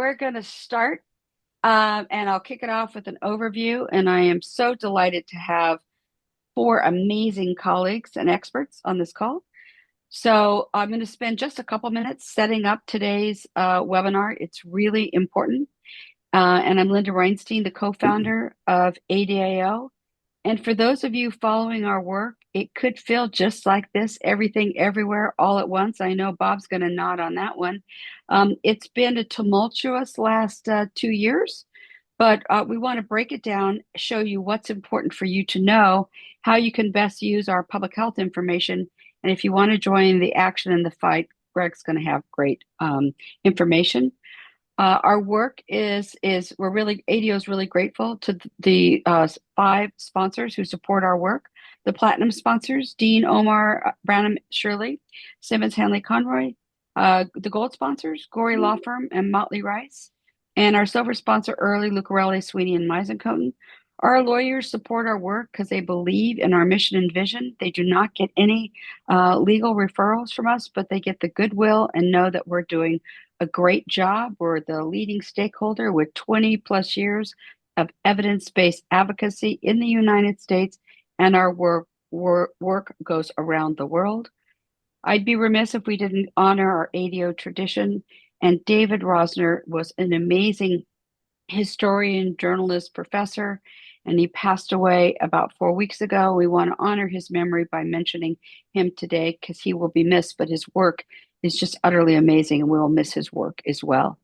we're going to start, and I'll kick it off with an overview. And I am so delighted to have four amazing colleagues and experts on this call. So I'm going to spend just a couple minutes setting up today's webinar. It's really important. And I'm Linda Reinstein, the co-founder of ADAO. And for those of you following our work, it could feel just like this, everything everywhere all at once. I know Bob's going to nod on that one. It's been a tumultuous last 2 years, but we want to break it down, show you what's important for you to know, how you can best use our public health information. And if you want to join the action and the fight, Greg's going to have great information. Our work is we're really, ADO is really grateful to the 5 sponsors who support our work. The platinum sponsors, Dean, Omar, Branham, Shirley, Simmons, Hanley, Conroy. The gold sponsors, Gorey Law Firm and Motley Rice. And our silver sponsor, Early, Lucarelli, Sweeney, and Meisenkoten. Our lawyers support our work because they believe in our mission and vision. They do not get any legal referrals from us, but they get the goodwill and know that we're doing a great job. We're the leading stakeholder with 20 plus years of evidence-based advocacy in the United States, and our work goes around the world. I'd be remiss if we didn't honor our ADO tradition, and David Rosner was an amazing historian, journalist, professor, and he passed away about 4 weeks ago. We want to honor his memory by mentioning him today because he will be missed, but his work is just utterly amazing, and we will miss his work as well.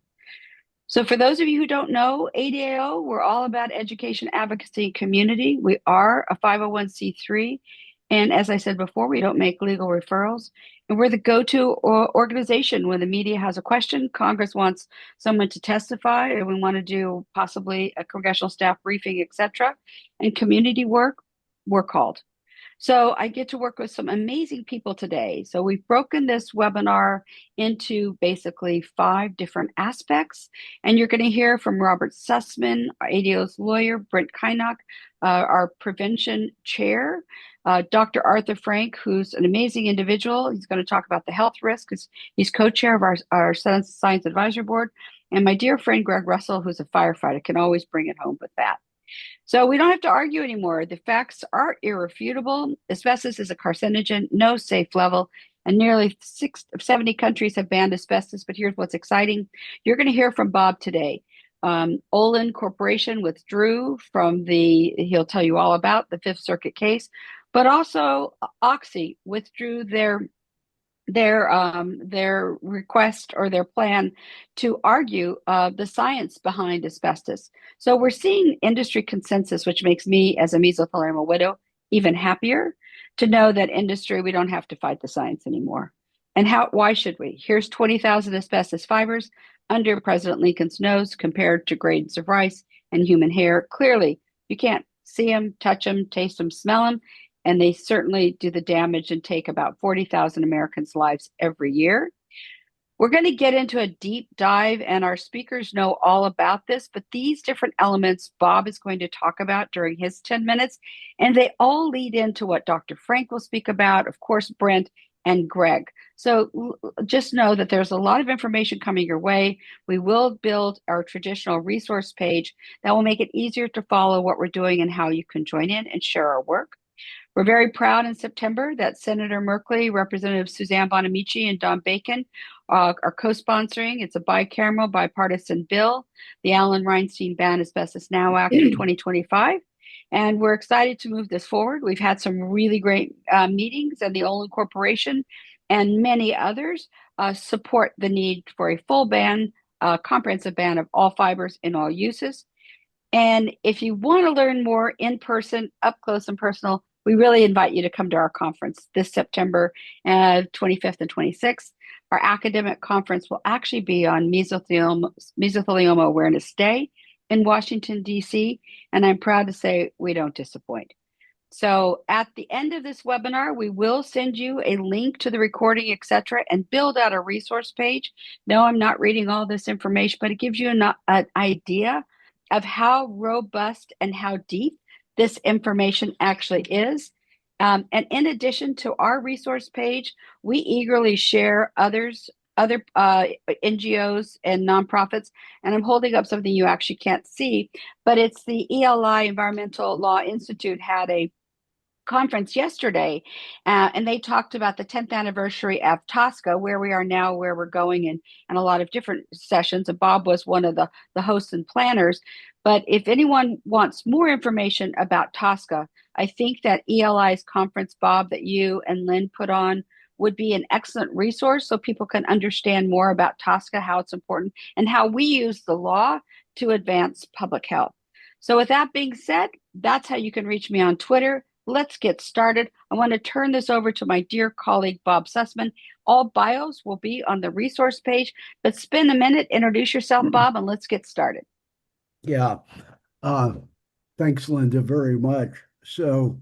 So for those of you who don't know, ADAO, we're all about education, advocacy, and community. We are a 501c3. And as I said before, we don't make legal referrals. And we're the go-to organization when the media has a question, Congress wants someone to testify, and we want to do possibly a congressional staff briefing, etc. And community work, we're called. So I get to work with some amazing people today. So we've broken this webinar into basically 5 different aspects. And you're going to hear from Robert Sussman, our ADO's lawyer, Brent Kynoch, our prevention chair, Dr. Arthur Frank, who's an amazing individual. He's going to talk about the health risks. He's co-chair of our Science Advisory Board. And my dear friend, Greg Russell, who's a firefighter, can always bring it home with that. So we don't have to argue anymore. The facts are irrefutable. Asbestos is a carcinogen, no safe level, and nearly 70 countries have banned asbestos. But here's what's exciting. You're going to hear from Bob today. Olin Corporation withdrew from he'll tell you all about the Fifth Circuit case, but also Oxy withdrew their request or their plan to argue the science behind asbestos. So we're seeing industry consensus, which makes me, as a mesothelioma widow, even happier to know that industry, we don't have to fight the science anymore. And why should we? Here's 20,000 asbestos fibers under President Lincoln's nose compared to grains of rice and human hair. Clearly, you can't see them, touch them, taste them, smell them. And they certainly do the damage and take about 40,000 Americans' lives every year. We're going to get into a deep dive, and our speakers know all about this, but these different elements Bob is going to talk about during his 10 minutes, and they all lead into what Dr. Frank will speak about, of course, Brent and Greg. So just know that there's a lot of information coming your way. We will build our traditional resource page that will make it easier to follow what we're doing and how you can join in and share our work. We're very proud in September that Senator Merkley, Representative Suzanne Bonamici, and Don Bacon are co-sponsoring. It's a bicameral, bipartisan bill, the Alan Reinstein Ban Asbestos Now Act of 2025. And we're excited to move this forward. We've had some really great meetings, and the Olin Corporation and many others support the need for a full ban, comprehensive ban of all fibers in all uses. And if you want to learn more in person, up close and personal, we really invite you to come to our conference this September 25th and 26th. Our academic conference will actually be on Mesothelioma Awareness Day in Washington, D.C., and I'm proud to say we don't disappoint. So at the end of this webinar, we will send you a link to the recording, etc., and build out a resource page. No, I'm not reading all this information, but it gives you an idea of how robust and how deep this information actually is. And in addition to our resource page, we eagerly share others other NGOs and nonprofits. And I'm holding up something you actually can't see, but it's the ELI Environmental Law Institute had a conference yesterday, and they talked about the 10th anniversary of Tosca, where we are now, where we're going, and a lot of different sessions. And Bob was one of the hosts and planners. But if anyone wants more information about Tosca, I think that ELI's conference, Bob, that you and Lynn put on would be an excellent resource so people can understand more about Tosca, how it's important, and how we use the law to advance public health. So with that being said, that's how you can reach me on Twitter. Let's get started. I want to turn this over to my dear colleague, Bob Sussman. All bios will be on the resource page, but spend a minute, introduce yourself, Bob, and let's get started. Yeah. Thanks, Linda, very much. So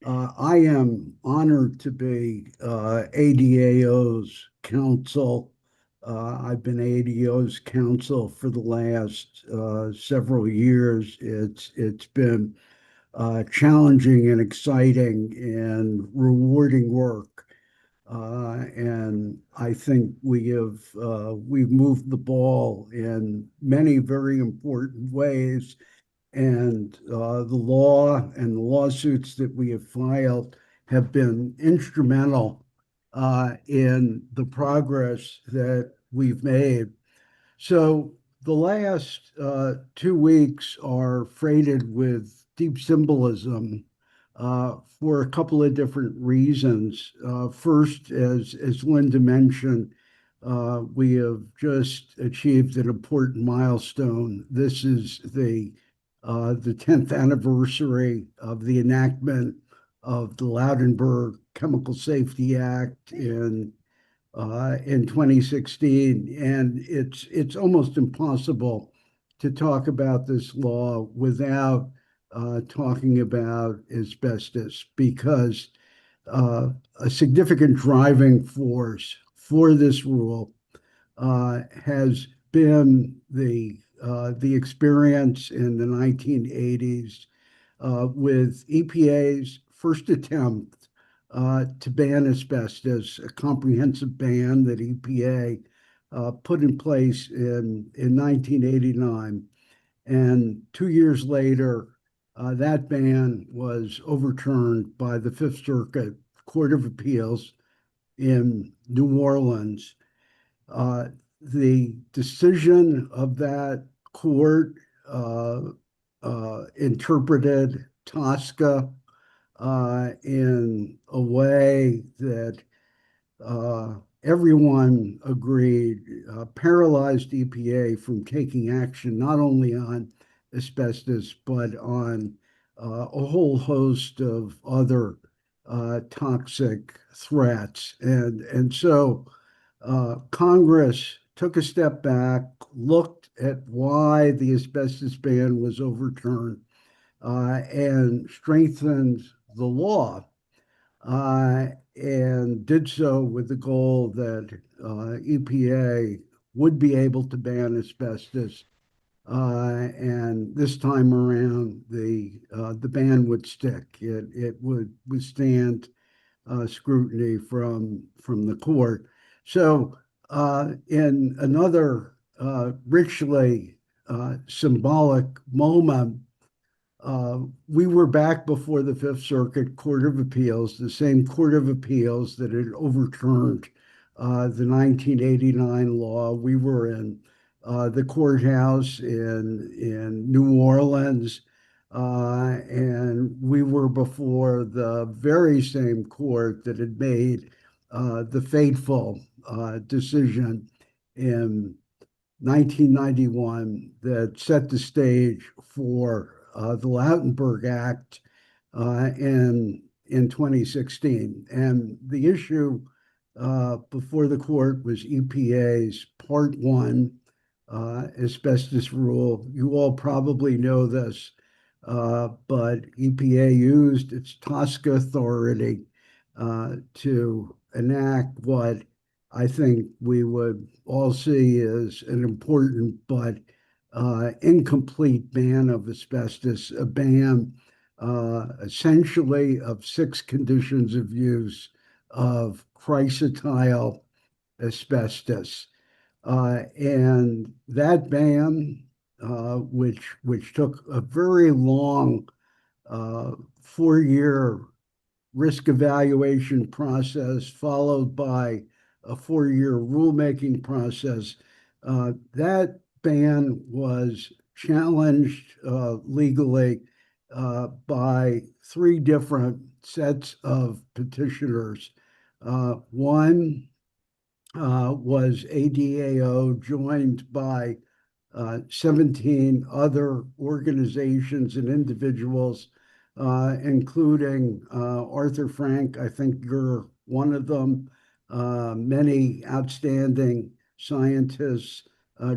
I am honored to be ADAO's counsel. I've been ADAO's counsel for the last several years. It's been challenging and exciting and rewarding work. And I think we've moved the ball in many very important ways. And the law and the lawsuits that we have filed have been instrumental in the progress that we've made. So the last 2 weeks are freighted with deep symbolism for a couple of different reasons. First, as Linda mentioned, we have just achieved an important milestone. This is the 10th anniversary of the enactment of the Laudenberg Chemical Safety Act in 2016, and it's almost impossible to talk about this law without talking about asbestos, because a significant driving force for this rule has been the experience in the 1980s with EPA's first attempt to ban asbestos, a comprehensive ban that EPA put in place in 1989. And 2 years later, that ban was overturned by the Fifth Circuit Court of Appeals in New Orleans. The decision of that court interpreted Tosca in a way that everyone agreed paralyzed EPA from taking action not only on asbestos, but on a whole host of other toxic threats. And so Congress took a step back, looked at why the asbestos ban was overturned, and strengthened the law, and did so with the goal that EPA would be able to ban asbestos. And this time around, the ban would stick. It would withstand scrutiny from the court. So in another richly symbolic moment, we were back before the Fifth Circuit Court of Appeals, the same Court of Appeals that had overturned the 1989 law. We were in the courthouse in New Orleans, and we were before the very same court that had made the fateful decision in 1991 that set the stage for the Laudenberg Act in 2016. And the issue before the court was EPA's Part 1 asbestos rule. You all probably know this, but EPA used its Tosca authority to enact what I think we would all see as an important but incomplete ban of asbestos, a ban essentially of 6 conditions of use of Chrysotile, asbestos. And that ban, which took a very long 4 year risk evaluation process, followed by a 4 year rulemaking process, that ban was challenged legally by three different sets of petitioners. One was ADAO, joined by 17 other organizations and individuals, including Arthur Frank. I think you're one of them. Many outstanding scientists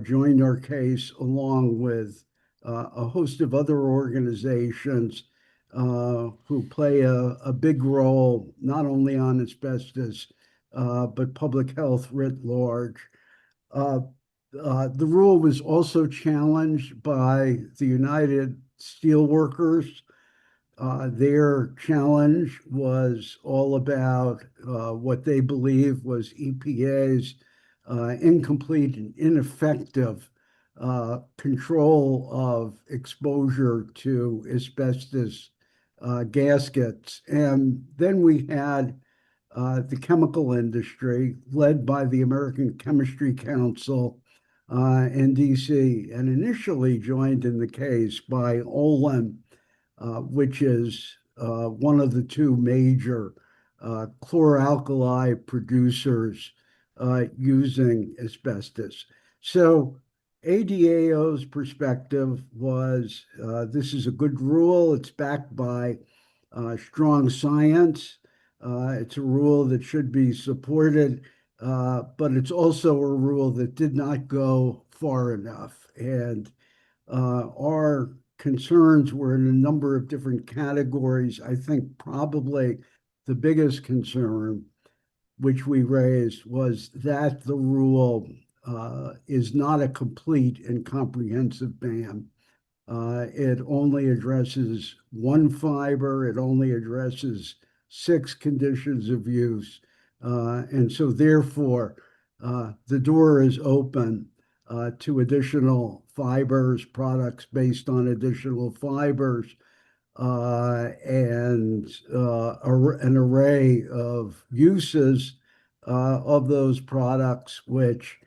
joined our case, along with a host of other organizations who play a big role not only on asbestos, but public health writ large. Uh, the rule was also challenged by the United Steelworkers. Their challenge was all about what they believe was EPA's incomplete and ineffective control of exposure to asbestos gaskets. And then we had the chemical industry, led by the American Chemistry Council in DC, and initially joined in the case by Olin, which is one of the two major chloralkali producers using asbestos. So ADAO's perspective was this is a good rule. It's backed by strong science. It's a rule that should be supported, but it's also a rule that did not go far enough. And our concerns were in a number of different categories. I think probably the biggest concern which we raised was that the rule is not a complete and comprehensive ban. It only addresses one fiber. It only addresses 6 conditions of use. And so therefore, the door is open to additional fibers, products based on additional fibers, and an array of uses of those products, which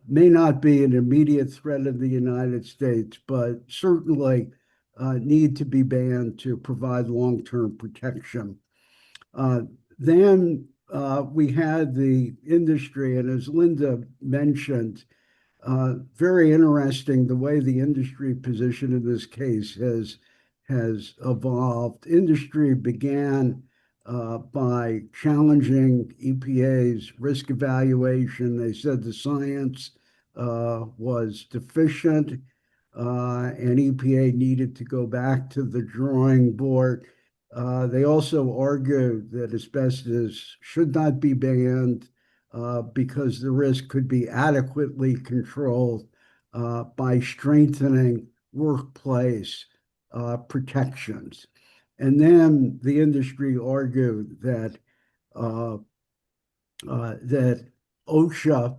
may not be an immediate threat in the United States, but certainly need to be banned to provide long-term protection. Then we had the industry, and as Linda mentioned, very interesting the way the industry position in this case has evolved. Industry began by challenging EPA's risk evaluation. They said the science was deficient, and EPA needed to go back to the drawing board. They also argued that asbestos should not be banned because the risk could be adequately controlled by strengthening workplace protections. And then the industry argued that that OSHA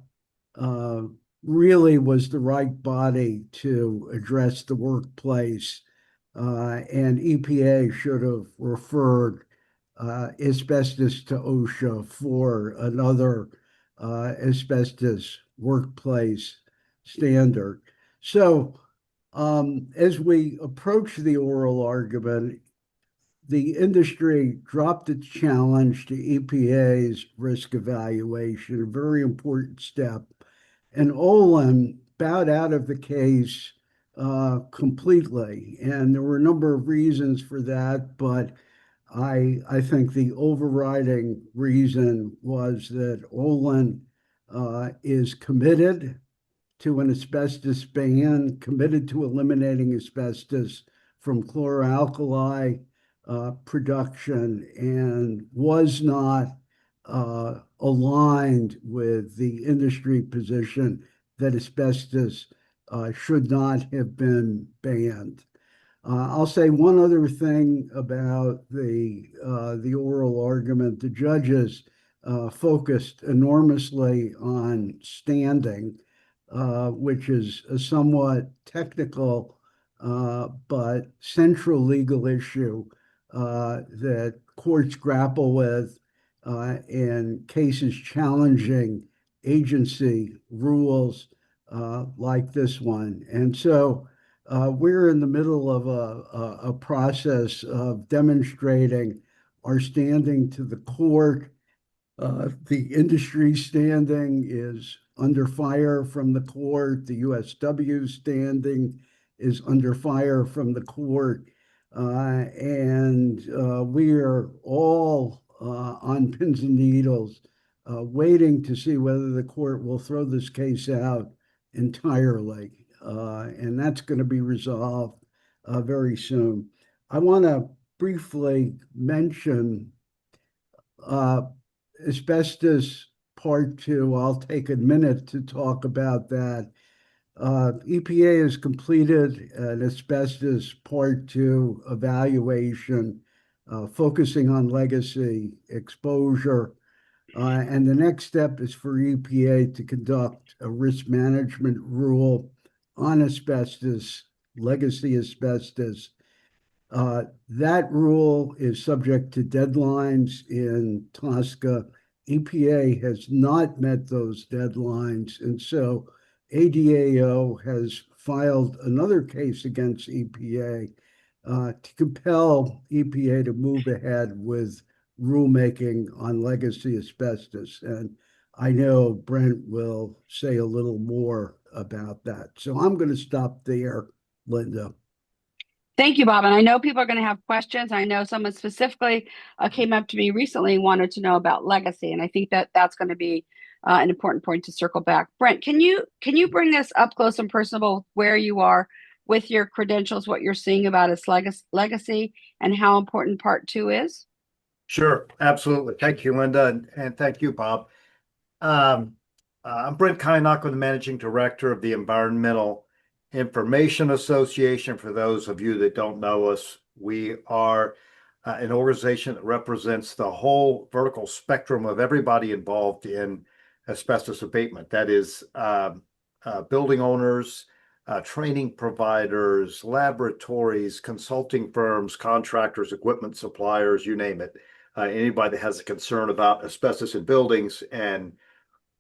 really was the right body to address the workplace, and EPA should have referred asbestos to OSHA for another asbestos workplace standard. So as we approach the oral argument, the industry dropped its challenge to EPA's risk evaluation, a very important step. And Olin bowed out of the case completely. And there were a number of reasons for that, but I think the overriding reason was that Olin is committed to an asbestos ban, committed to eliminating asbestos from chloralkali production, and was not aligned with the industry position that asbestos should not have been banned. I'll say one other thing about the oral argument. The judges focused enormously on standing, which is a somewhat technical but central legal issue that courts grapple with in cases challenging agency rules like this one. And so we're in the middle of a process of demonstrating our standing to the court. The industry standing is under fire from the court. The USW standing is under fire from the court. And we are all on pins and needles, waiting to see whether the court will throw this case out entirely. And that's going to be resolved very soon. I want to briefly mention asbestos part two. I'll take a minute to talk about that. EPA has completed an asbestos part two evaluation focusing on legacy exposure. And the next step is for EPA to conduct a risk management rule on asbestos, legacy asbestos. That rule is subject to deadlines in TSCA. EPA has not met those deadlines, and so ADAO has filed another case against EPA to compel EPA to move ahead with rulemaking on legacy asbestos. And I know Brent will say a little more about that. So I'm going to stop there, Linda. Thank you, Bob. And I know people are going to have questions. I know someone specifically came up to me recently and wanted to know about legacy, and I think that that's going to be an important point to circle back. Brent, can you bring this up close and personable where you are with your credentials, what you're seeing about its legacy, and how important Part Two is? Sure, absolutely. Thank you, Linda, and thank you, Bob. I'm Brent Kynoch, I'm the Managing Director of the Environmental Information Association. For those of you that don't know us, we are an organization that represents the whole vertical spectrum of everybody involved in asbestos abatement. That is building owners, training providers, laboratories, consulting firms, contractors, equipment suppliers, you name it. Anybody that has a concern about asbestos in buildings and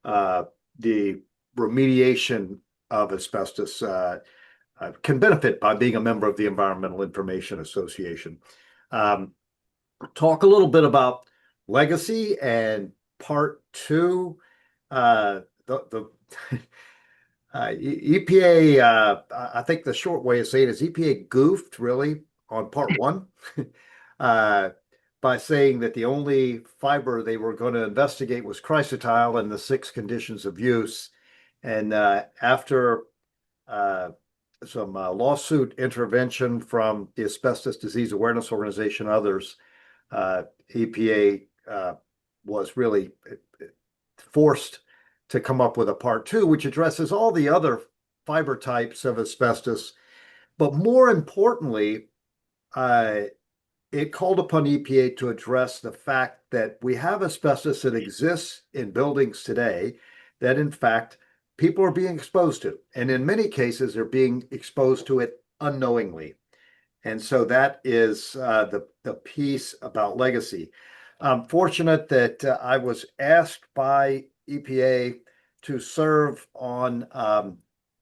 the remediation of asbestos can benefit by being a member of the Environmental Information Association. Talk a little bit about legacy and part two. EPA, I think the short way of saying it is EPA goofed really on part one by saying that the only fiber they were going to investigate was Chrysotile and the 6 conditions of use. And after some lawsuit intervention from the Asbestos Disease Awareness Organization, others, EPA was really forced to come up with a part two, which addresses all the other fiber types of asbestos. But more importantly, it called upon EPA to address the fact that we have asbestos that exists in buildings today that, in fact, people are being exposed to. And in many cases, they're being exposed to it unknowingly. And so that is the piece about legacy. I'm fortunate that I was asked by EPA to serve on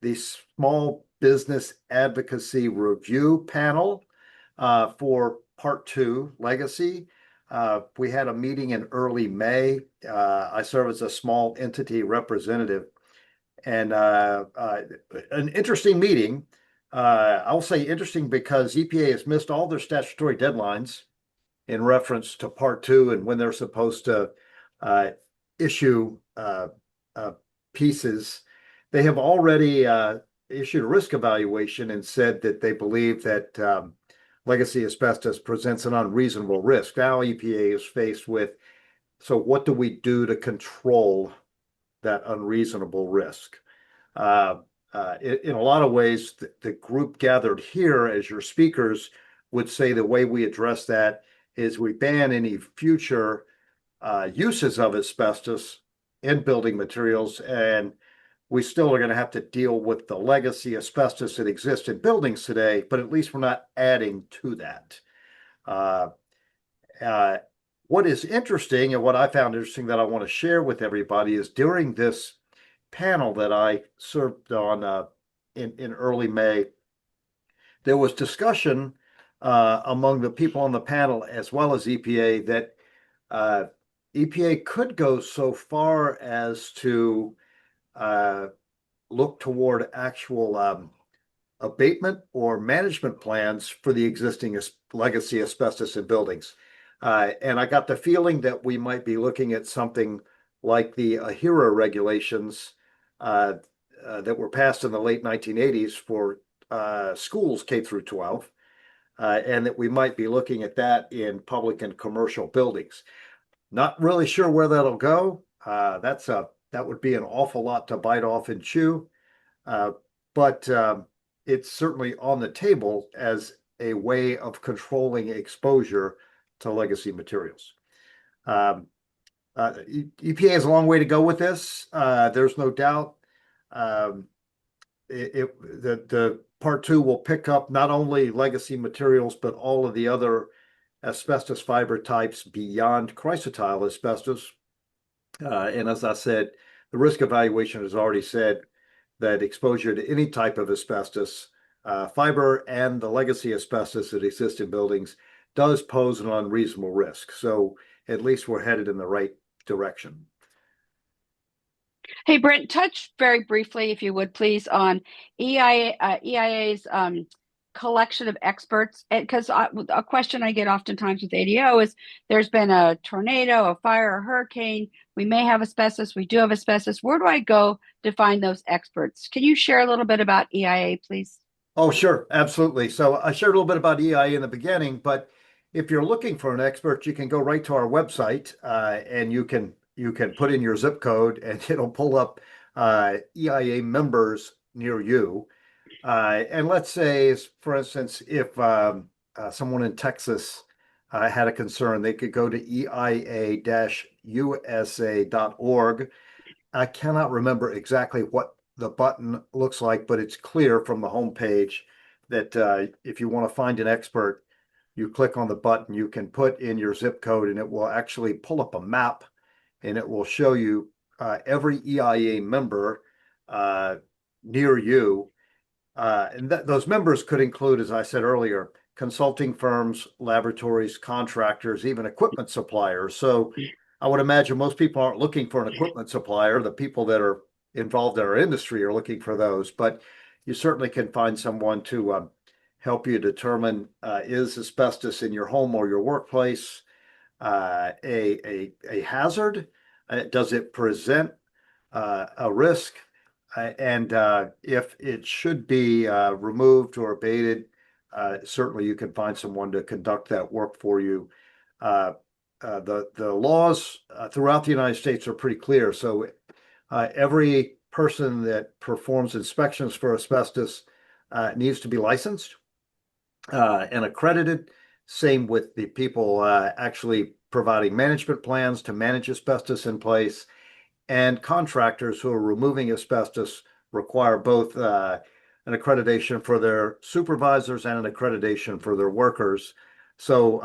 the Small Business Advocacy Review panel for Part 2, Legacy. We had a meeting in early May. I serve as a small entity representative. And an interesting meeting. I'll say interesting because EPA has missed all their statutory deadlines in reference to Part 2 and when they're supposed to issue pieces. They have already issued a risk evaluation and said that they believe that legacy asbestos presents an unreasonable risk. Now EPA is faced with, so what do we do to control that unreasonable risk? In a lot of ways, the group gathered here as your speakers would say the way we address that is we ban any future uses of asbestos in building materials, and we still are going to have to deal with the legacy asbestos that exists in buildings today, but at least we're not adding to that. Uh, uh, what is interesting and what I found interesting that I want to share with everybody is during this panel that I served on in early May, there was discussion among the people on the panel as well as EPA that EPA could go so far as to look toward actual abatement or management plans for the existing legacy asbestos in buildings. And I got the feeling that we might be looking at something like the AHERA regulations that were passed in the late 1980s for schools K through 12, and that we might be looking at that in public and commercial buildings. Not really sure where that'll go. That would be an awful lot to bite off and chew, but it's certainly on the table as a way of controlling exposure to legacy materials. EPA has a long way to go with this. There's no doubt. The part two will pick up not only legacy materials, but all of the other asbestos fiber types beyond chrysotile asbestos. And as I said, the risk evaluation has already said that exposure to any type of asbestos fiber and the legacy asbestos that exists in buildings does pose an unreasonable risk. So at least we're headed in the right direction. Hey, Brent, touch very briefly, if you would, please, on EIA's collection of experts. Because a question I get oftentimes with ADAO is there's been a tornado, a fire, a hurricane. We may have asbestos. We do have asbestos. Where do I go to find those experts? Can you share a little bit about EIA, please? Oh, sure. Absolutely. So I shared a little bit about EIA in the beginning, but if you're looking for an expert, you can go right to our website and you can put in your zip code and it'll pull up EIA members near you. And let's say, for instance, if someone in Texas had a concern, they could go to eia-usa.org. I cannot remember exactly what the button looks like, but it's clear from the homepage that if you want to find an expert, you click on the button, you can put in your zip code, and it will actually pull up a map, and it will show you every EIA member near you. And those members could include, as I said earlier, consulting firms, laboratories, contractors, even equipment suppliers. So I would imagine most people aren't looking for an equipment supplier. The people that are involved in our industry are looking for those, but you certainly can find someone to help you determine is asbestos in your home or your workplace a hazard? Does it present a risk? And if it should be removed or abated, certainly you can find someone to conduct that work for you. The laws throughout the United States are pretty clear. So every person that performs inspections for asbestos needs to be licensed and accredited. Same with the people actually providing management plans to manage asbestos in place. And contractors who are removing asbestos require both an accreditation for their supervisors and an accreditation for their workers. So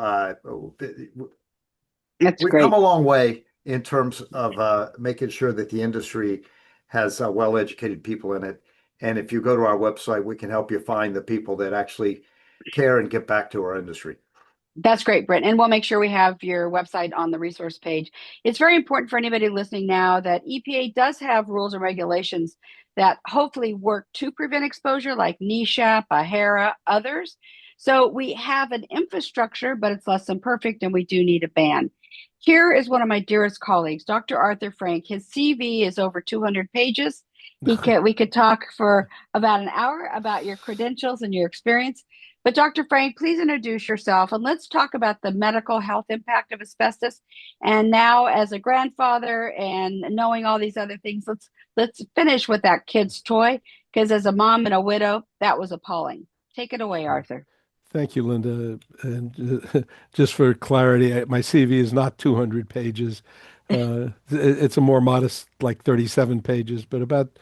we've come a long way in terms of making sure that the industry has well-educated people in it. And if you go to our website, we can help you find the people that actually care and get back to our industry. That's great, Brent. And we'll make sure we have your website on the resource page. It's very important for anybody listening now that EPA does have rules and regulations that hopefully work to prevent exposure, like NESHAP, AHERA, others. So we have an infrastructure, but it's less than perfect, and we do need a ban. Here is one of my dearest colleagues, Dr. Arthur Frank. His CV is over 200 pages. We could talk for about an hour about your credentials and your experience. But Dr. Frank, please introduce yourself and let's talk about the medical health impact of asbestos. And now, as a grandfather and knowing all these other things, let's finish with that kid's toy, because as a mom and a widow, that was appalling. Take it away, Arthur. Thank you, Linda. And just for clarity, my CV is not 200 pages. It's a more modest, like 37 pages, but about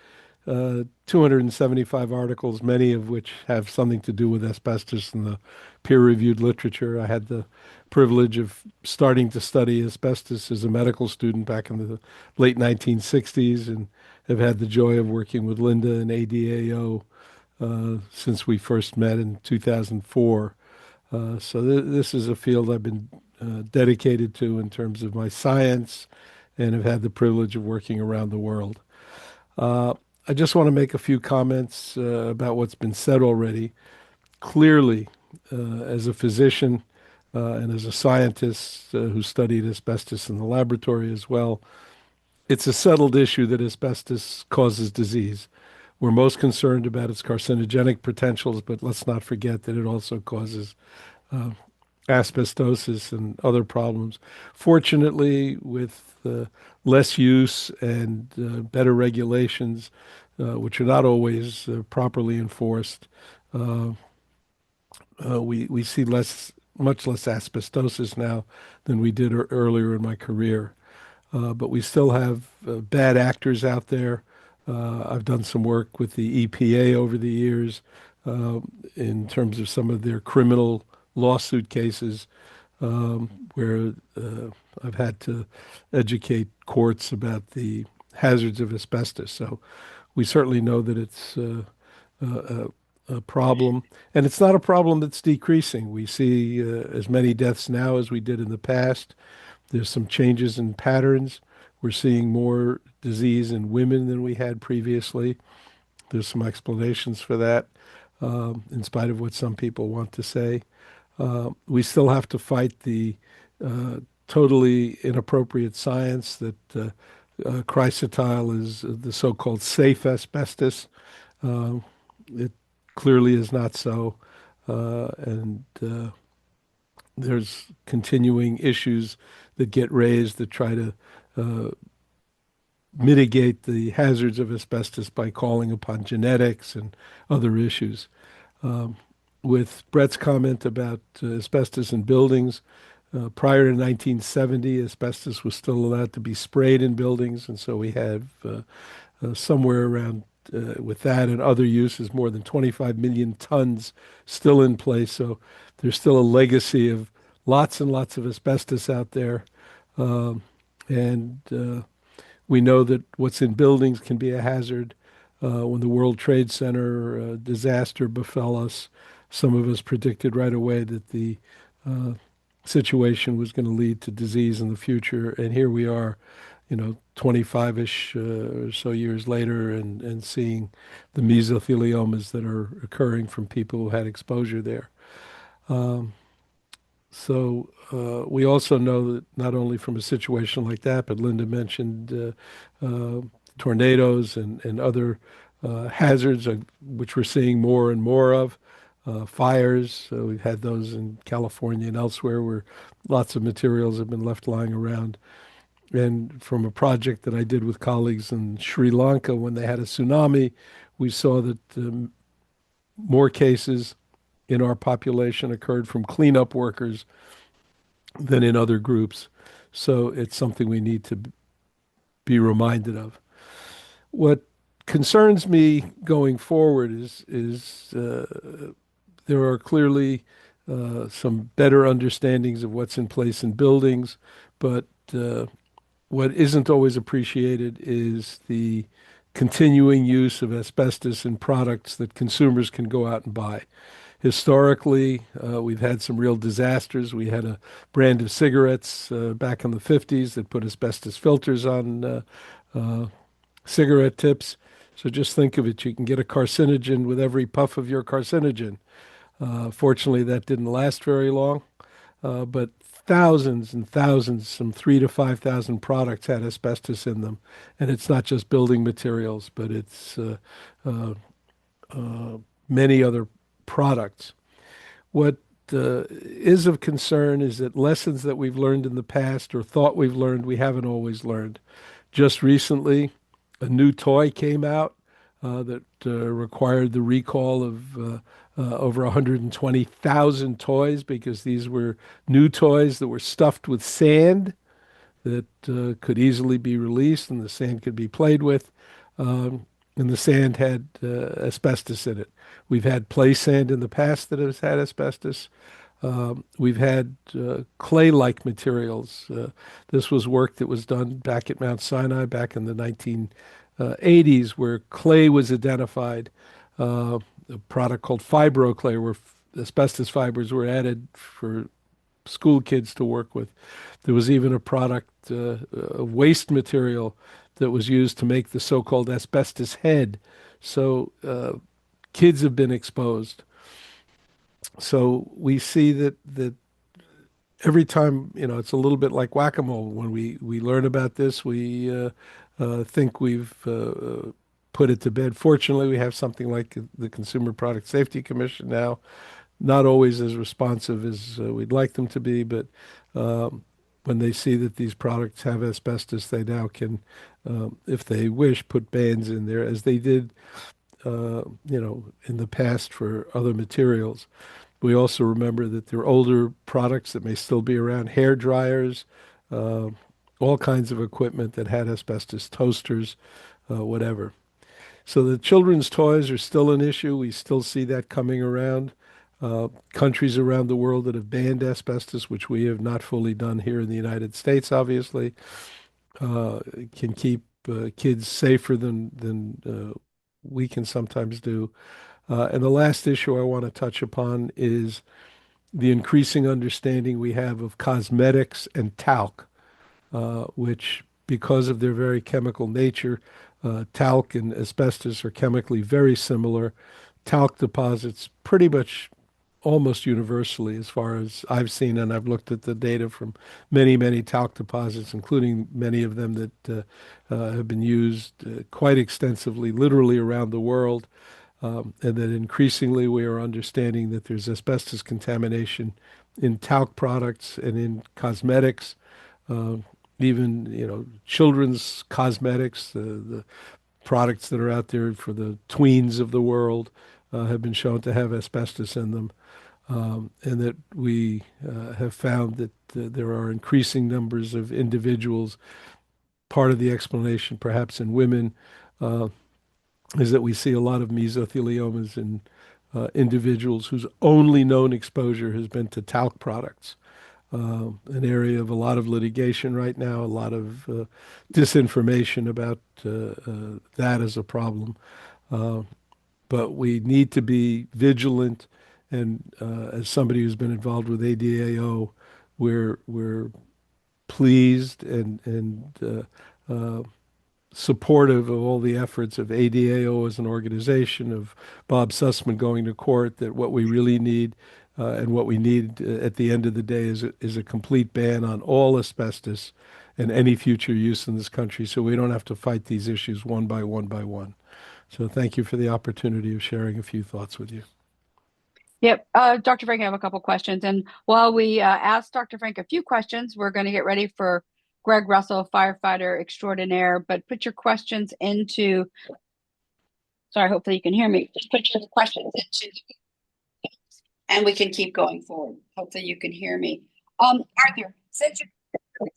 275 articles, many of which have something to do with asbestos in the peer-reviewed literature. I had the privilege of starting to study asbestos as a medical student back in the late 1960s, and have had the joy of working with Linda and ADAO since we first met in 2004. So this is a field I've been dedicated to in terms of my science, and have had the privilege of working around the world. Uh, I just want to make a few comments about what's been said already. Clearly, as a physician and as a scientist who studied asbestos in the laboratory as well, it's a settled issue that asbestos causes disease. We're most concerned about its carcinogenic potentials, but let's not forget that it also causes uh, asbestosis and other problems. Fortunately, with less use and better regulations, which are not always properly enforced, uh, we see much less asbestosis now than we did earlier in my career. But we still have bad actors out there. I've done some work with the EPA over the years uh, in terms of some of their criminal lawsuit cases where I've had to educate courts about the hazards of asbestos. So we certainly know that it's a problem, and it's not a problem that's decreasing. We see as many deaths now as we did in the past. There's some changes in patterns. We're seeing more disease in women than we had previously. There's some explanations for that, in spite of what some people want to say. We still have to fight the totally inappropriate science that Chrysotile is the so-called safe asbestos. Uh, it clearly is not so, and there's continuing issues that get raised that try to uh, mitigate the hazards of asbestos by calling upon genetics and other issues. Um, with Brett's comment about asbestos in buildings, prior to 1970, asbestos was still allowed to be sprayed in buildings, and so we have somewhere around, with that and other uses, more than 25 million tons still in place. So there's still a legacy of lots and lots of asbestos out there. Um, and we know that what's in buildings can be a hazard. When the World Trade Center disaster befell us, some of us predicted right away that the uh, situation was going to lead to disease in the future. And here we are, 25-ish or so years later, and seeing the mesotheliomas that are occurring from people who had exposure there. Um, so we also know that not only from a situation like that, but Linda mentioned tornadoes and other hazards, which we're seeing more and more of. Fires, we've had those in California and elsewhere where lots of materials have been left lying around. And from a project that I did with colleagues in Sri Lanka when they had a tsunami, we saw that more cases in our population occurred from cleanup workers than in other groups. So it's something we need to be reminded of. What concerns me going forward is there are clearly some better understandings of what's in place in buildings, but what isn't always appreciated is the continuing use of asbestos in products that consumers can go out and buy. Historically, we've had some real disasters. We had a brand of cigarettes back in the 50s that put asbestos filters on cigarette tips. So just think of it. You can get a carcinogen with every puff of your carcinogen. Fortunately, that didn't last very long, but thousands and thousands, some 3 to 5 thousand products had asbestos in them. And it's not just building materials, but it's uh, many other products. What is of concern is that lessons that we've learned in the past or thought we've learned, we haven't always learned. Just recently, a new toy came out that required the recall of over 120,000 toys, because these were new toys that were stuffed with sand that could easily be released, and the sand could be played with. And the sand had asbestos in it. We've had play sand in the past that has had asbestos. We've had clay-like materials. This was work that was done back at Mount Sinai back in the 1980s, where clay was identified, a product called fibroclay, where asbestos fibers were added for school kids to work with. There was even a product, a waste material that was used to make the so-called asbestos head. So kids have been exposed. So we see that every time, it's a little bit like whack-a-mole. When we learn about this, we think we've put it to bed. Fortunately, we have something like the Consumer Product Safety Commission now, not always as responsive as we'd like them to be, but when they see that these products have asbestos, they now can, if they wish, put bans in there, as they did, in the past for other materials. We also remember that there are older products that may still be around, hair dryers, all kinds of equipment that had asbestos, toasters, whatever. So the children's toys are still an issue. We still see that coming around. Countries around the world that have banned asbestos, which we have not fully done here in the United States, obviously, can keep kids safer than we can sometimes do. And the last issue I want to touch upon is the increasing understanding we have of cosmetics and talc, which, because of their very chemical nature, talc and asbestos are chemically very similar. Talc deposits pretty much almost universally, as far as I've seen, and I've looked at the data from many, many talc deposits, including many of them that have been used quite extensively, literally around the world. And that increasingly we are understanding that there's asbestos contamination in talc products and in cosmetics, even children's cosmetics, the products that are out there for the tweens of the world have been shown to have asbestos in them. And that we have found that there are increasing numbers of individuals. Part of the explanation, perhaps in women, is that we see a lot of mesotheliomas in individuals whose only known exposure has been to talc products. An area of a lot of litigation right now, a lot of disinformation about that as a problem. But we need to be vigilant. And as somebody who's been involved with ADAO, we're pleased and supportive of all the efforts of ADAO as an organization, of Bob Sussman going to court, that what we really need and what we need at the end of the day is a complete ban on all asbestos and any future use in this country, so we don't have to fight these issues one by one by one. So thank you for the opportunity of sharing a few thoughts with you. Yep. Dr. Frank, I have a couple questions. And while we ask Dr. Frank a few questions, we're going to get ready for Greg Russell, firefighter extraordinaire. But put your questions into, sorry, hopefully you can hear me. Just put your questions into, and we can keep going forward. Hopefully you can hear me. Arthur, since you're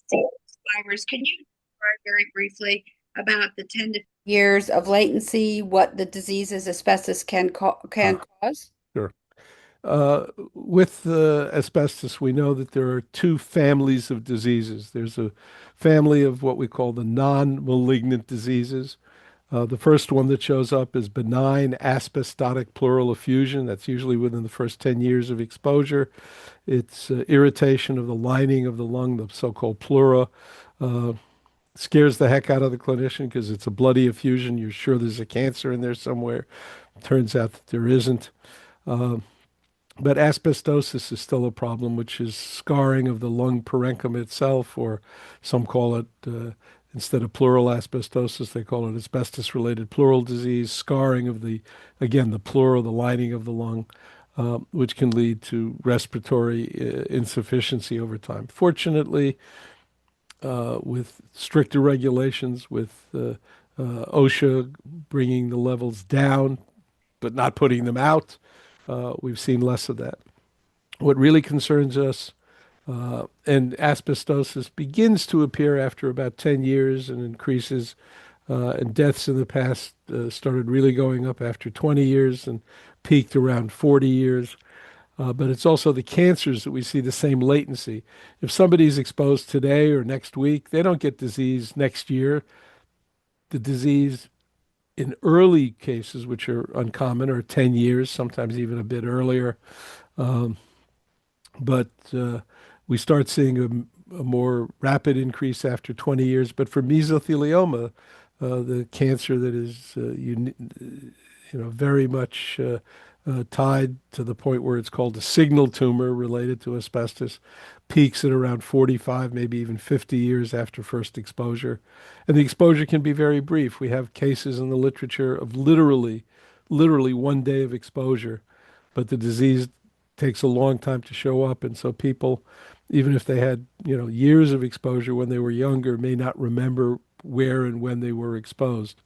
fibers, can you describe very briefly about the 10 to years of latency, what the diseases asbestos can cause? Sure. With asbestos, we know that there are two families of diseases. There's a family of what we call the non-malignant diseases. The first one that shows up is benign asbestotic pleural effusion. That's usually within the first 10 years of exposure. It's irritation of the lining of the lung, the so-called pleura. Scares the heck out of the clinician because it's a bloody effusion. You're sure there's a cancer in there somewhere. Turns out that there isn't. But asbestosis is still a problem, which is scarring of the lung parenchyma itself, or some call it, instead of pleural asbestosis, they call it asbestos-related pleural disease, scarring of again, the pleura, the lining of the lung, which can lead to respiratory insufficiency over time. Fortunately, with stricter regulations, with OSHA bringing the levels down, but not putting them out, we've seen less of that. What really concerns us, and asbestosis begins to appear after about 10 years and increases, and deaths in the past started really going up after 20 years and peaked around 40 years. But it's also the cancers that we see the same latency. If somebody's exposed today or next week, they don't get disease next year. The disease in early cases, which are uncommon, are 10 years, sometimes even a bit earlier. Um, but we start seeing a more rapid increase after 20 years. But for mesothelioma, the cancer that is very much tied to the point where it's called a signal tumor related to asbestos, peaks at around 45, maybe even 50 years after first exposure. And the exposure can be very brief. We have cases in the literature of literally 1 day of exposure, but the disease takes a long time to show up. And so people, even if they had, years of exposure when they were younger, may not remember where and when they were exposed.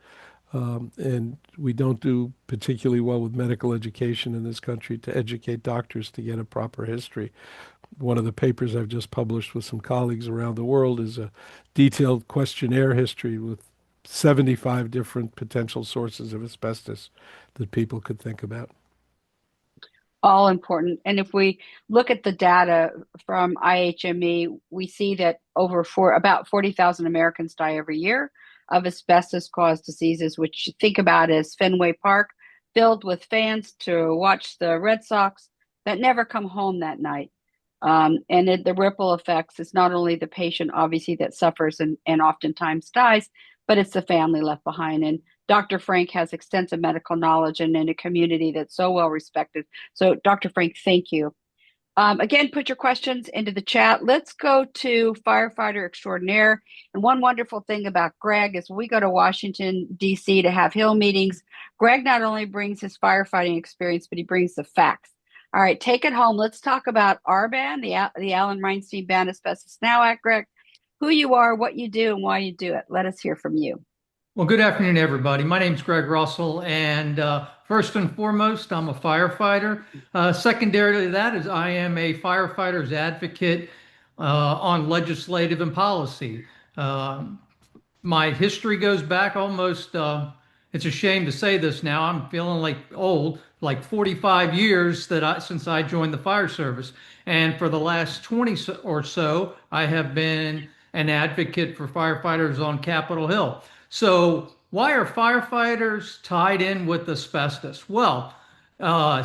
And we don't do particularly well with medical education in this country to educate doctors to get a proper history. One of the papers I've just published with some colleagues around the world is a detailed questionnaire history with 75 different potential sources of asbestos that people could think about. All important. And if we look at the data from IHME, we see that about 40,000 Americans die every year of asbestos-caused diseases, which you think about as Fenway Park, filled with fans to watch the Red Sox that never come home that night. The ripple effects is not only the patient, obviously, that suffers and oftentimes dies, but it's the family left behind. And Dr. Frank has extensive medical knowledge and in a community that's so well respected. So, Dr. Frank, thank you. Again, put your questions into the chat. Let's go to firefighter extraordinaire. And one wonderful thing about Greg is when we go to Washington, D.C. to have Hill meetings, Greg not only brings his firefighting experience, but he brings the facts. All right, take it home. Let's talk about ARBAN, the Alan Reinstein Ban Asbestos Now Act. Greg, who you are, what you do, and why you do it. Let us hear from you. Well, good afternoon, everybody. My name is Greg Russell, and first and foremost, I'm a firefighter. Secondarily to that is I am a firefighter's advocate on legislative and policy. My history goes back almost, it's a shame to say this now, I'm feeling like old, like 45 years since I joined the fire service. And for the last 20 or so, I have been an advocate for firefighters on Capitol Hill. So why are firefighters tied in with asbestos? Well,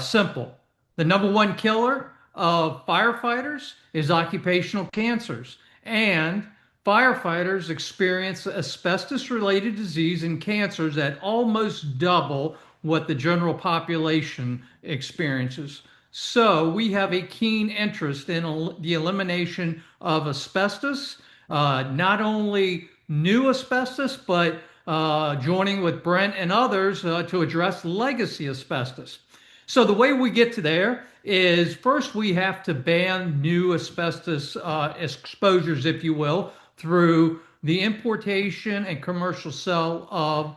simple. The number one killer of firefighters is occupational cancers. And firefighters experience asbestos-related disease and cancers at almost double what the general population experiences. So we have a keen interest in the elimination of asbestos, not only new asbestos, but joining with Brent and others to address legacy asbestos. So the way we get to there is first we have to ban new asbestos exposures, if you will, through the importation and commercial sale of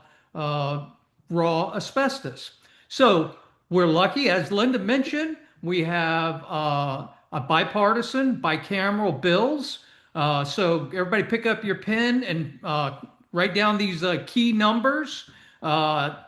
raw asbestos. So we're lucky, as Linda mentioned, we have a bipartisan, bicameral bills. So everybody pick up your pen and write down these key numbers.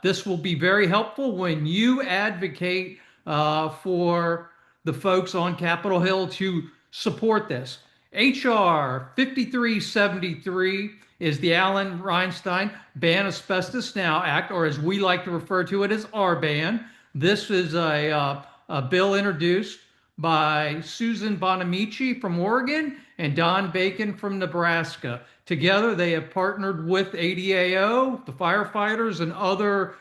This will be very helpful when you advocate for the folks on Capitol Hill to support this. HR 5373 is the Alan Reinstein Ban Asbestos Now Act, or as we like to refer to it as ARBAN. This is a bill introduced by Susan Bonamici from Oregon and Don Bacon from Nebraska. Together, they have partnered with ADAO, the firefighters, and other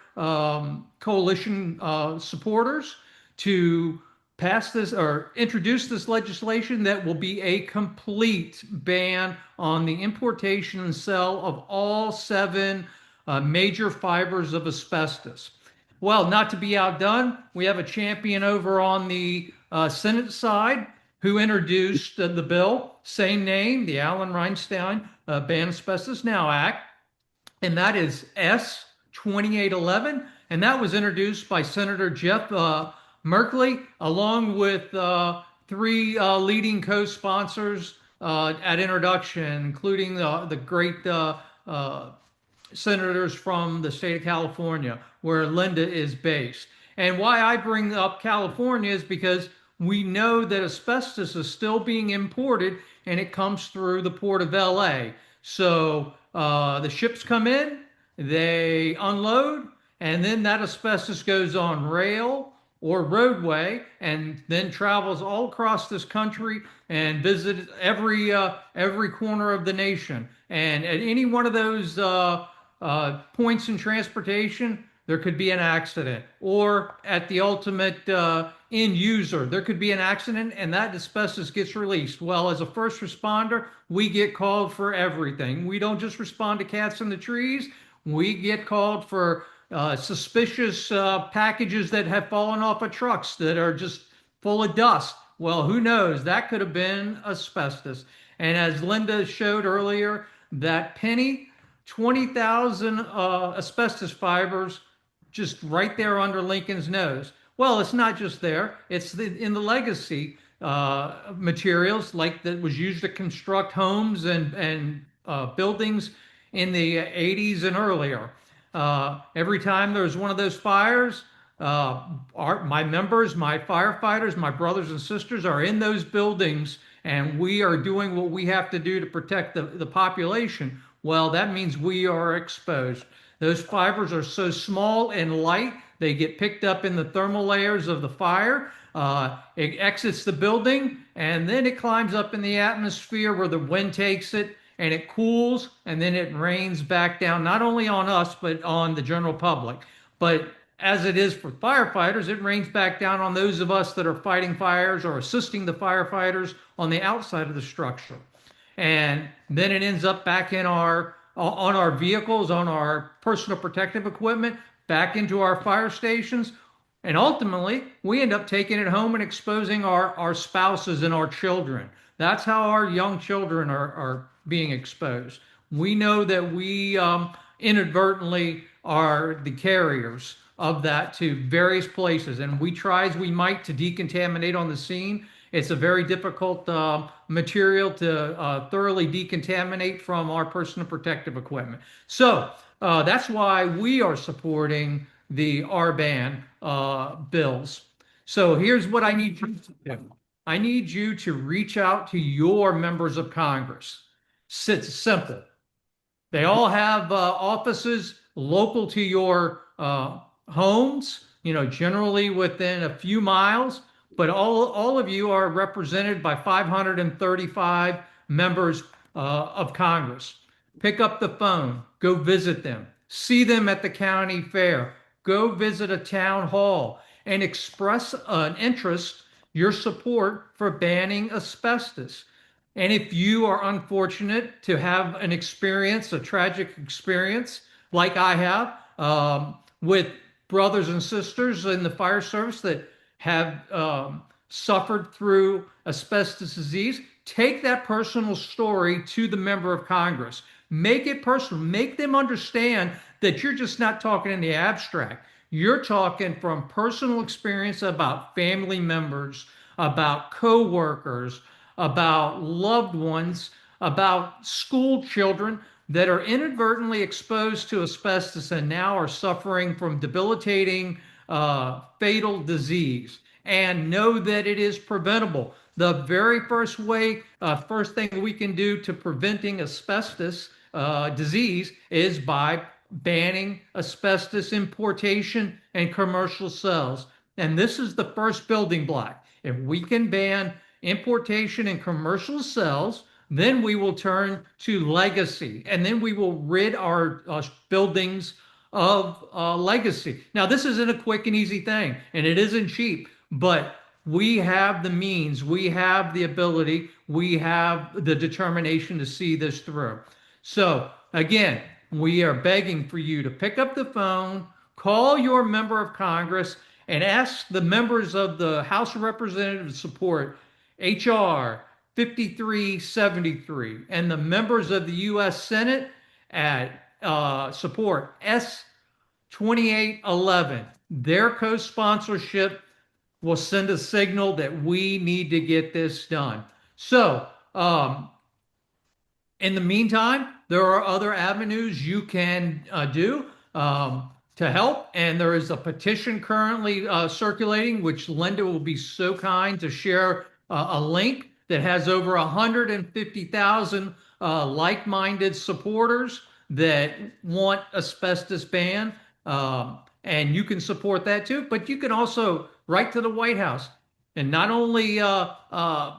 coalition supporters to pass this or introduce this legislation that will be a complete ban on the importation and sale of all 7 major fibers of asbestos. Well, not to be outdone, we have a champion over on the Senate side who introduced the bill, same name, the Alan Reinstein Ban Asbestos Now Act, and that is S 2811, and that was introduced by Senator Jeff Merkley, along with three leading co-sponsors at introduction, including the great senators from the state of California, where Linda is based. And why I bring up California is because we know that asbestos is still being imported and it comes through the port of LA. So the ships come in, they unload, and then that asbestos goes on rail or roadway and then travels all across this country and visits every corner of the nation. And at any one of those points in transportation, there could be an accident, or at the ultimate end user, there could be an accident and that asbestos gets released. Well, as a first responder, we get called for everything. We don't just respond to cats in the trees. We get called for suspicious packages that have fallen off of trucks that are just full of dust. Well, who knows? That could have been asbestos. And as Linda showed earlier, that penny, 20,000 asbestos fibers just right there under Lincoln's nose. Well, it's not just there. It's in the legacy materials like that was used to construct homes and buildings in the 80s and earlier. Every time there's one of those fires, my members, my firefighters, my brothers and sisters are in those buildings, and we are doing what we have to do to protect the population. Well, that means we are exposed. Those fibers are so small and light, they get picked up in the thermal layers of the fire. It exits the building, and then it climbs up in the atmosphere where the wind takes it, and it cools, and then it rains back down, not only on us, but on the general public. But as it is for firefighters, it rains back down on those of us that are fighting fires or assisting the firefighters on the outside of the structure. And then it ends up back on our vehicles, on our personal protective equipment, back into our fire stations. And ultimately, we end up taking it home and exposing our spouses and our children. That's how our young children are being exposed. We know that we inadvertently are the carriers of that to various places, and we try as we might to decontaminate on the scene. It's a very difficult material to thoroughly decontaminate from our personal protective equipment. So that's why we are supporting the ARBAN bills. So here's what I need you to do. I need you to reach out to your members of Congress. It's simple. They all have offices local to your homes, generally within a few miles. But all of you are represented by 535 members of Congress. Pick up the phone, go visit them, see them at the county fair, go visit a town hall, and express an interest, your support for banning asbestos. And if you are unfortunate to have an experience, a tragic experience, like I have, with brothers and sisters in the fire service that have suffered through asbestos disease, take that personal story to the member of Congress. Make it personal. Make them understand that you're just not talking in the abstract. You're talking from personal experience about family members, about coworkers, about loved ones, about school children that are inadvertently exposed to asbestos and now are suffering from debilitating fatal disease, and know that it is preventable. The very first thing we can do to preventing asbestos disease is by banning asbestos importation and commercial sales. And this is the first building block. If we can ban importation and commercial sales, then we will turn to legacy, and then we will rid our buildings of legacy. Now, this isn't a quick and easy thing, and it isn't cheap, but we have the means, we have the ability, we have the determination to see this through. So again, we are begging for you to pick up the phone, call your member of Congress, and ask the members of the House of Representatives to support HR 5373 and the members of the U.S. Senate at support S 2811. Their co-sponsorship will send a signal that we need to get this done. So, in the meantime, there are other avenues you can do to help. And there is a petition currently circulating, which Linda will be so kind to share a link that has over 150,000 like-minded supporters that want asbestos ban. And you can support that too, but you can also write to the White House and not only on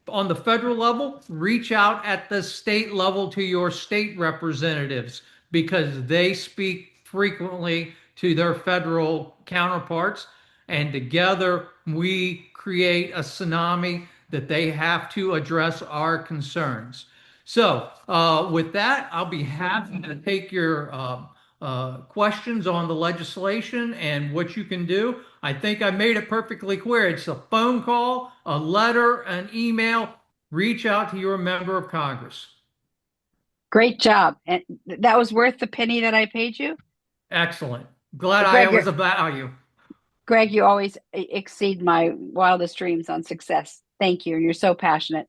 the federal level, reach out at the state level to your state representatives because they speak frequently to their federal counterparts. And together we create a tsunami that they have to address our concerns. So, with that, I'll be happy to take your questions on the legislation and what you can do. I think I made it perfectly clear. It's a phone call, a letter, an email. Reach out to your member of Congress. Great job. And that was worth the penny that I paid you? Excellent. Glad Greg, I was of value. Greg, you always exceed my wildest dreams on success. Thank you. You're so passionate.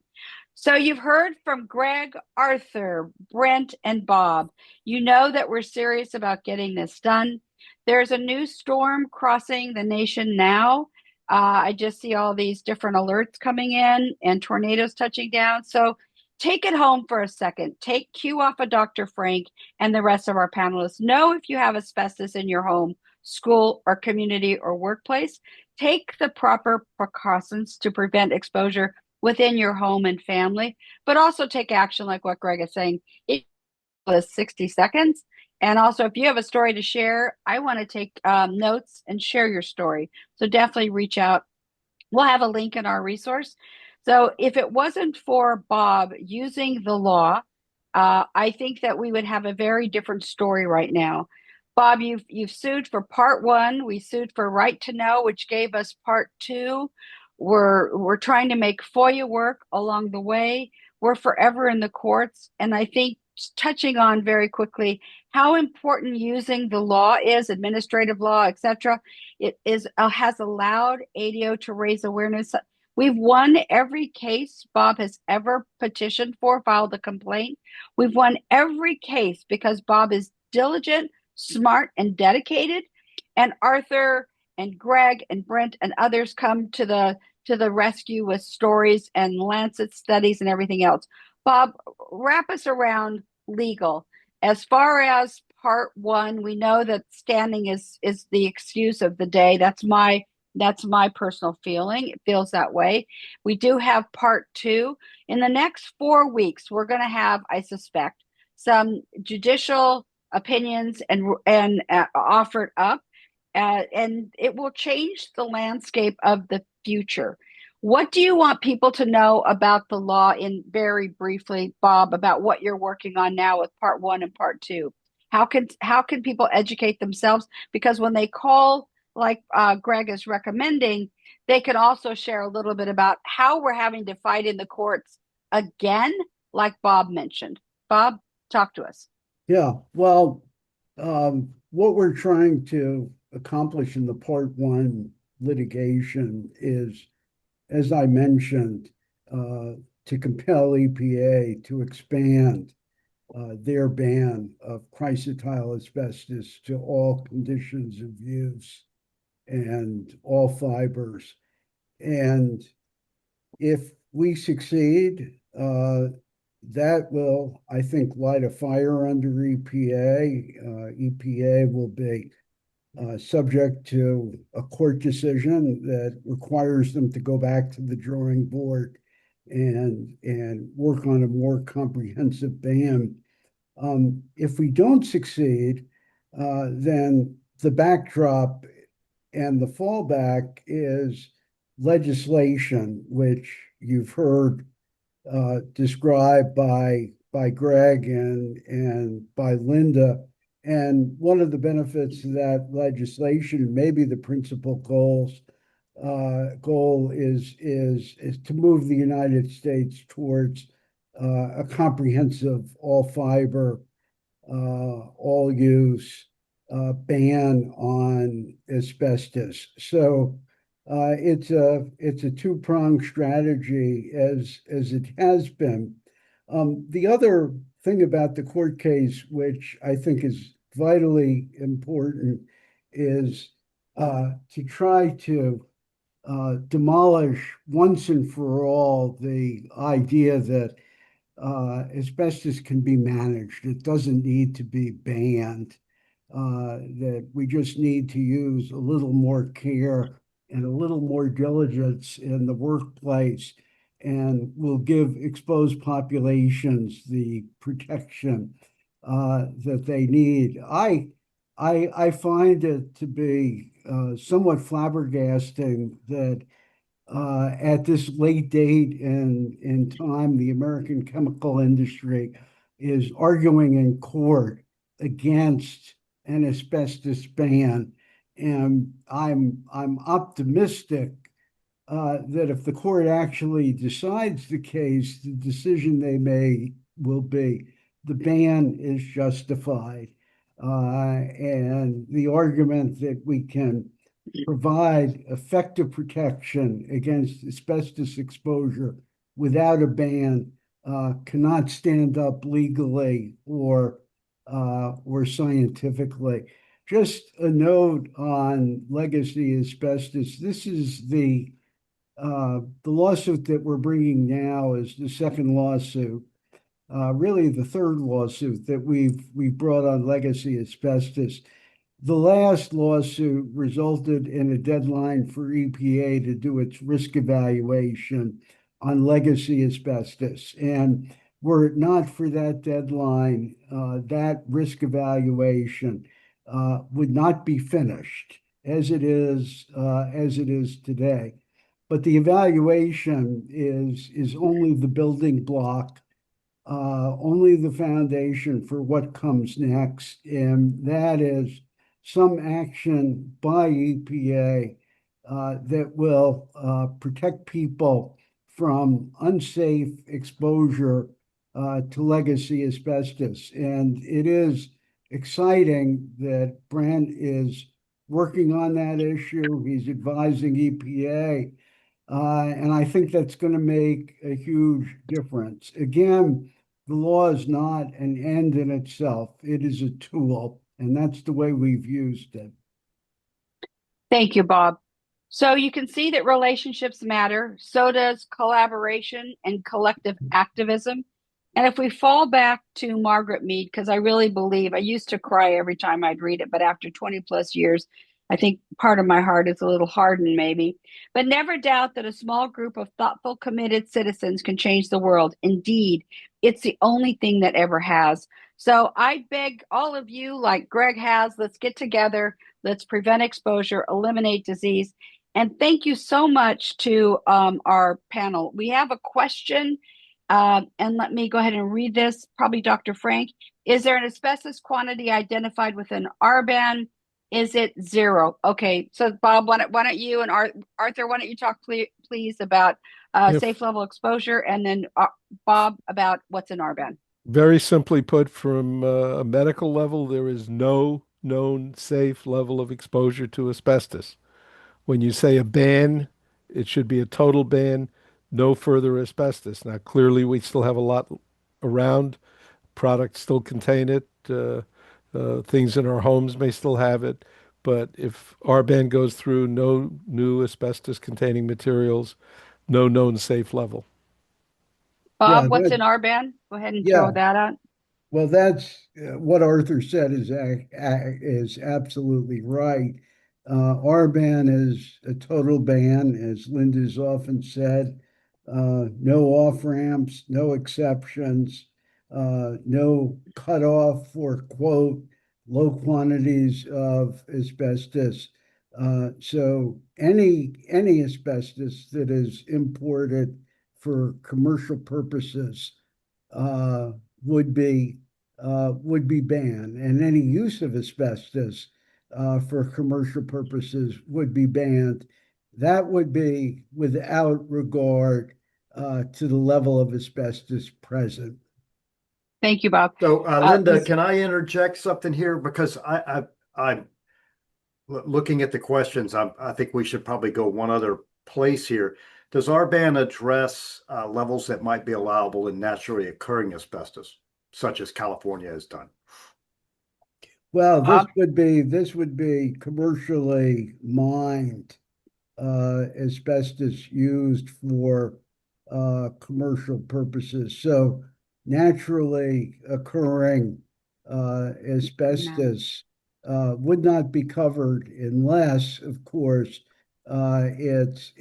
So you've heard from Greg, Arthur, Brent, and Bob. You know that we're serious about getting this done. There's a new storm crossing the nation now. I just see all these different alerts coming in and tornadoes touching down. So take it home for a second. Take cue off of Dr. Frank and the rest of our panelists. Know if you have asbestos in your home, school, or community or workplace. Take the proper precautions to prevent exposure within your home and family, but also take action like what Greg is saying. It was 60 seconds. And also, if you have a story to share, I want to take notes and share your story. So definitely reach out. We'll have a link in our resource. So if it wasn't for Bob using the law, I think that we would have a very different story right now. Bob, you've sued for part one. We sued for right to know, which gave us part two. We're trying to make FOIA work along the way. We're forever in the courts. And I think touching on very quickly how important using the law is, administrative law, etc. It is has allowed ADAO to raise awareness. We've won every case Bob has ever petitioned for, filed a complaint. We've won every case because Bob is diligent, smart, and dedicated. And Arthur and Greg and Brent and others come to the rescue with stories and Lancet studies and everything else. Bob, wrap us around legal. As far as part one, we know that standing is the excuse of the day. That's my personal feeling. It feels that way. We do have part two. In the next 4 weeks, we're going to have, I suspect, some judicial opinions and offered up, and it will change the landscape of the future. What do you want people to know about the law in very briefly, Bob, about what you're working on now with part one and part two? How can people educate themselves? Because when they call, like Greg is recommending, they can also share a little bit about how we're having to fight in the courts again, like Bob mentioned. Bob, talk to us. Yeah, well, what we're trying to accomplish in the part one litigation is, as I mentioned, to compel EPA to expand their ban of chrysotile asbestos to all conditions of use and all fibers. And if we succeed, that will, I think, light a fire under EPA. EPA will be subject to a court decision that requires them to go back to the drawing board and work on a more comprehensive ban. If we don't succeed, then the backdrop and the fallback is legislation, which you've heard described by Greg and by Linda. And one of the benefits of that legislation, maybe the principal goal is to move the United States towards a comprehensive all fiber, all use ban on asbestos. So it's a two-pronged strategy as it has been. The other thing about the court case, which I think is vitally important, is to try to demolish once and for all the idea that asbestos can be managed. It doesn't need to be banned. That we just need to use a little more care and a little more diligence in the workplace, and will give exposed populations the protection that they need. I find it to be somewhat flabbergasting that at this late date in time, the American chemical industry is arguing in court against an asbestos ban. And I'm optimistic that if the court actually decides the case, the decision they may will be the ban is justified. And the argument that we can provide effective protection against asbestos exposure without a ban cannot stand up legally or scientifically. Just a note on legacy asbestos. This is the lawsuit that we're bringing now is the second lawsuit, really the third lawsuit that we've brought on legacy asbestos. The last lawsuit resulted in a deadline for EPA to do its risk evaluation on legacy asbestos. And were it not for that deadline, that risk evaluation would not be finished as it is today. But the evaluation is only the building block, only the foundation for what comes next, and that is some action by EPA that will protect people from unsafe exposure to legacy asbestos. And it is exciting that Brent is working on that issue. He's advising EPA. And I think that's going to make a huge difference. Again, the law is not an end in itself. It is a tool, and that's the way we've used it. Thank you, Bob. So you can see that relationships matter. So does collaboration and collective activism. And if we fall back to Margaret Mead, because I really believe I used to cry every time I'd read it, but after 20 plus years, I think part of my heart is a little hardened, maybe. But never doubt that a small group of thoughtful, committed citizens can change the world. Indeed, it's the only thing that ever has. So I beg all of you, like Greg has, let's get together, let's prevent exposure, eliminate disease. And thank you so much to our panel. We have a question, and let me go ahead and read this. Probably Dr. Frank. Is there an asbestos quantity identified within ARBAN? Is it zero? Okay, so Bob, why don't you and Arthur, why don't you talk please about safe level exposure, and then Bob about what's in ARBAN. Very simply put, from a medical level, there is no known safe level of exposure to asbestos. When you say a ban, it should be a total ban, no further asbestos. Now, clearly, we still have a lot around. Products still contain it. Things in our homes may still have it. But if ARBAN goes through, no new asbestos-containing materials, no known safe level. Bob, Yeah, what's in ARBAN? Go ahead and throw that out. Well, that's what Arthur said is absolutely right. ARBAN is a total ban, as Linda's often said. No off ramps, no exceptions, no cutoff for quote low quantities of asbestos. So any asbestos that is imported for commercial purposes would be banned, and any use of asbestos for commercial purposes would be banned. That would be without regard to the level of asbestos present. Thank you, Bob. So, Linda, can I interject something here? Because I'm looking at the questions, I think we should probably go one other place here. Does ARBAN address levels that might be allowable in naturally occurring asbestos, such as California has done? Well, Bob? this would be commercially mined asbestos used for commercial purposes. So naturally occurring asbestos would not be covered unless, of course, it's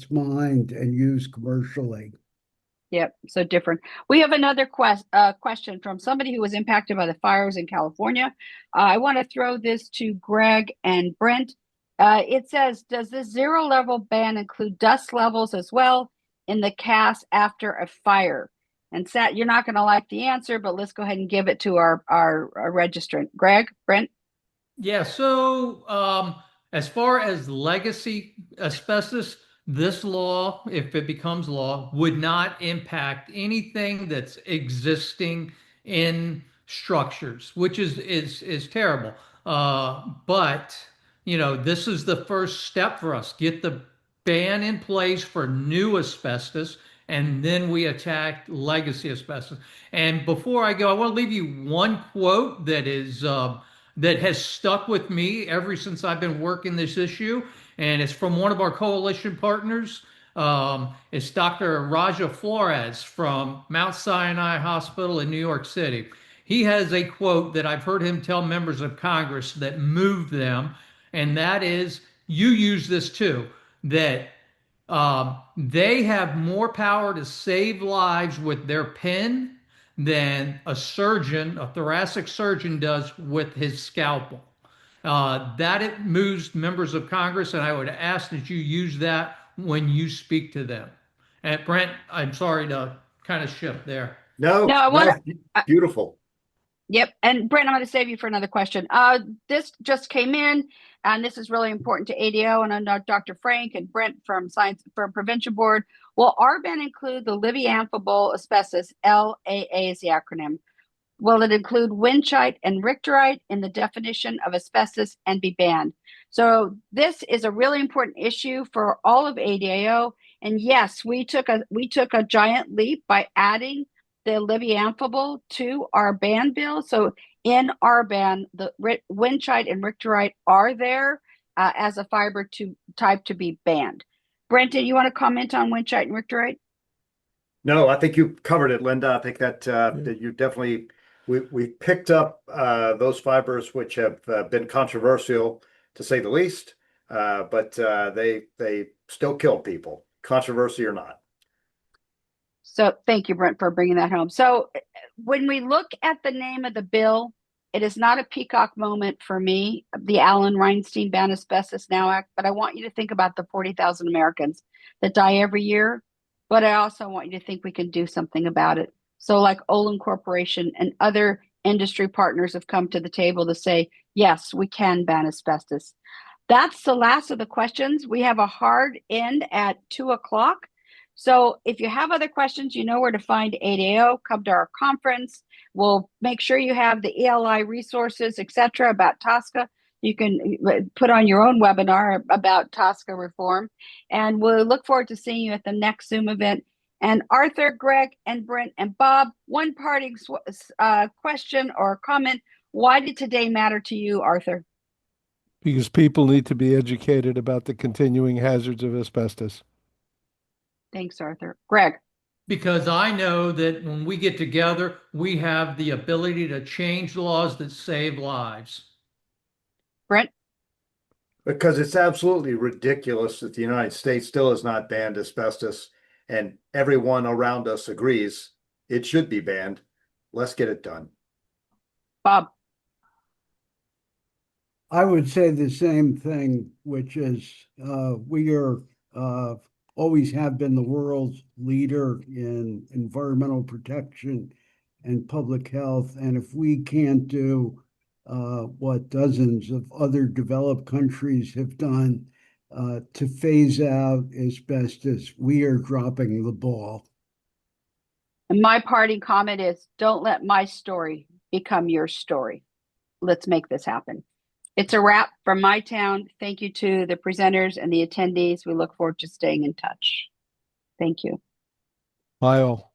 mined and used commercially. Yep, so different. We have another question from somebody who was impacted by the fires in California. I want to throw this to Greg and Brent. It says, does this zero level ban include dust levels as well in the cast after a fire? And Sat, you're not going to like the answer, but let's go ahead and give it to our registrant. Greg, Brent? Yeah, so as far as legacy asbestos, this law, if it becomes law, would not impact anything that's existing in structures, which is terrible. But you know, this is the first step for us. Get the ban in place for new asbestos, and then we attack legacy asbestos. And before I go, I want to leave you one quote that is that has stuck with me ever since I've been working this issue. And it's from one of our coalition partners. It's Dr. Raja Flores from Mount Sinai Hospital in New York City. He has a quote that I've heard him tell members of Congress that moved them, and that is, you use this too, that they have more power to save lives with their pen than a surgeon, a thoracic surgeon, does with his scalpel. That it moves members of Congress, and I would ask that you use that when you speak to them. And Brent, I'm sorry to kind of shift there. No, No, I want to. beautiful. Yep. And Brent, I'm going to save you for another question. This just came in, and this is really important to ADAO, and I know Dr. Frank and Brent from Prevention Board. Will ARBAN include the liviamphable asbestos, LAA is the acronym? Will it include winchite and richterite in the definition of asbestos and be banned? So this is a really important issue for all of ADAO. And yes, we took a giant leap by adding the liviamphable to our ban bill. So in our ban, the winchite and richterite are there as a fiber type to be banned. Brenton, you want to comment on winchite and richterite? No, I think you covered it, Linda. I think that you definitely we picked up those fibers which have been controversial to say the least, but they still kill people, controversy or not. So thank you, Brent, for bringing that home. So when we look at the name of the bill, it is not a peacock moment for me, the Alan Reinstein Ban Asbestos Now Act, but I want you to think about the 40,000 Americans that die every year. But I also want you to think we can do something about it. So like Olin Corporation and other industry partners have come to the table to say, yes, we can ban asbestos. That's the last of the questions. We have a hard end at 2:00. So if you have other questions, you know where to find ADAO. Come to our conference. We'll make sure you have the ELI resources, etc., about TSCA. You can put on your own webinar about TSCA reform. And we'll look forward to seeing you at the next Zoom event. And Arthur, Greg, and Brent, and Bob, one parting question or comment. Why did today matter to you, Arthur? Because people need to be educated about the continuing hazards of asbestos. Thanks, Arthur. Greg. Because I know that when we get together, we have the ability to change laws that save lives. Brent? Because it's absolutely ridiculous that the United States still has not banned asbestos, and everyone around us agrees it should be banned. Let's get it done. Bob? I would say the same thing, which is we are always have been the world's leader in environmental protection and public health. And if we can't do what dozens of other developed countries have done to phase out asbestos, we are dropping the ball. And my parting comment is, don't let my story become your story. Let's make this happen. It's a wrap from my town. Thank you to the presenters and the attendees. We look forward to staying in touch. Thank you. Bye all.